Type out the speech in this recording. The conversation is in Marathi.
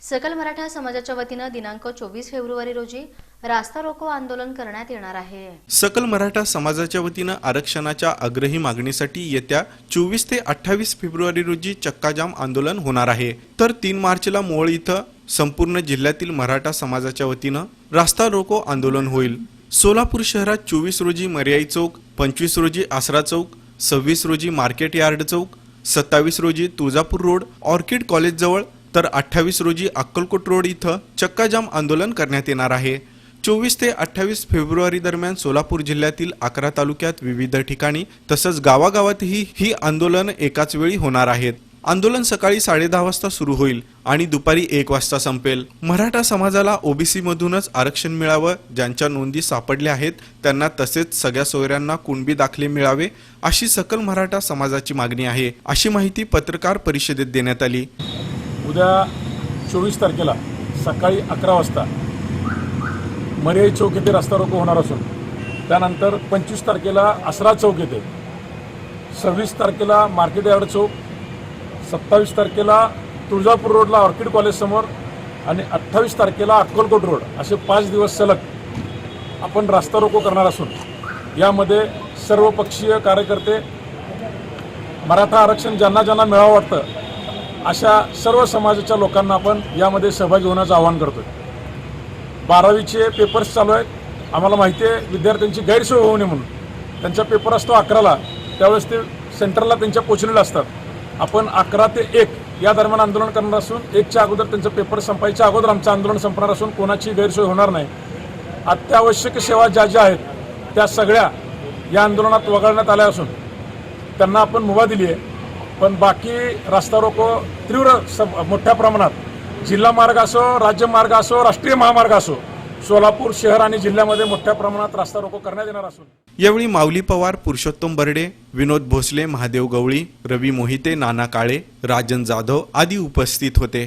सकल मराठा समाजाच्या वतीने दिनांक 24 फेब्रुवारी रोजी रास्ता रोको आंदोलन करण्यात येणार आहे। सकल मराठा समाजाच्या वतीने आरक्षणाच्या आग्रही मागणीसाठी येत्या 24 ते 28 फेब्रुवारी रोजी चक्काजाम आंदोलन होणार आहे। तर 3 मार्चला मोहोळ इथं संपूर्ण जिल्ह्यातील मराठा समाजाच्या वतीने रास्ता रोको आंदोलन होईल। सोलापूर शहरात 24 रोजी मर्याई चौक, 25 रोजी आसरा चौक, 26 रोजी मार्केट यार्ड चौक, 27 रोजी तुळजापूर रोड ऑर्किड कॉलेज जवळ तर 28 रोजी अक्कलकोट रोड इथं चक्काजाम आंदोलन करण्यात येणार आहे। 24 ते 28 फेब्रुवारी दरम्यान सोलापूर जिल्ह्यातील 11 तालुक्यात विविध ठिकाणी तसंच गावागावातही ही आंदोलन एकाच वेळी होणार आहेत। आंदोलन सकाळी 10:30 वाजता सुरू होईल आणि दुपारी 1 वाजता संपेल। मराठा समाजाला ओबीसी मधूनच आरक्षण मिळावं, ज्यांच्या नोंदी सापडल्या आहेत त्यांना तसेच सगळ्या सोयऱ्यांना कुणबी दाखले मिळावे अशी सकल मराठा समाजाची मागणी आहे, अशी माहिती पत्रकार परिषदेत देण्यात आली। उद्या 24 तारखेला सकाळी 11 वाजता मर्याई चौक येथे रस्ता रोको होणार असून त्यानंतर 25 तारखेला आसरा चौक येथे, 26 तारखेला मार्केट यार्ड चौक, 27 तारखेला तुळजापूर रोडला ऑर्किड कॉलेज समोर आणि 28 तारखेला अक्कलकोट रोड असे 5 दिवस सलग आपण रस्ता रोको करणार असून यामध्ये सर्वपक्षीय कार्यकर्ते, मराठा आरक्षण ज्यांना ज्यांना मिळावं वाटतं अशा सर्व समाजाच्या लोकांना आपण यामध्ये सहभागी होण्याचं आवाहन करतोय। 12वीचे पेपर्स चालू आहेत। आम्हाला माहिती आहे विद्यार्थ्यांची गैरसोय होऊ नये म्हणून त्यांचा पेपर असतो 11ला, त्यावेळेस ते सेंटरला त्यांच्या पोचलेले असतात। आपण 11 ते 1 या दरम्यान आंदोलन करणार असून 1च्या अगोदर त्यांचं पेपर संपायच्या अगोदर आमचं आंदोलन संपणार असून कोणाची गैरसोय होणार नाही। अत्यावश्यक सेवा ज्या ज्या आहेत त्या सगळ्या या आंदोलनात वगळण्यात आल्या असून त्यांना आपण मुभा दिली आहे। पण बाकी रस्ता रोको तीव्र मोठ्या प्रमाणात जिल्हा मार्ग असो, राज्य मार्ग असो, राष्ट्रीय महामार्ग असो, सोलापूर शहर आणि जिल्ह्यामध्ये मोठ्या प्रमाणात रस्ता रोको करण्यात येणार असून यावेळी माऊली पवार, पुरुषोत्तम बर्डे, विनोद भोसले, महादेव गवळी, रवी मोहिते, नाना काळे, राजन जाधव आदी उपस्थित होते।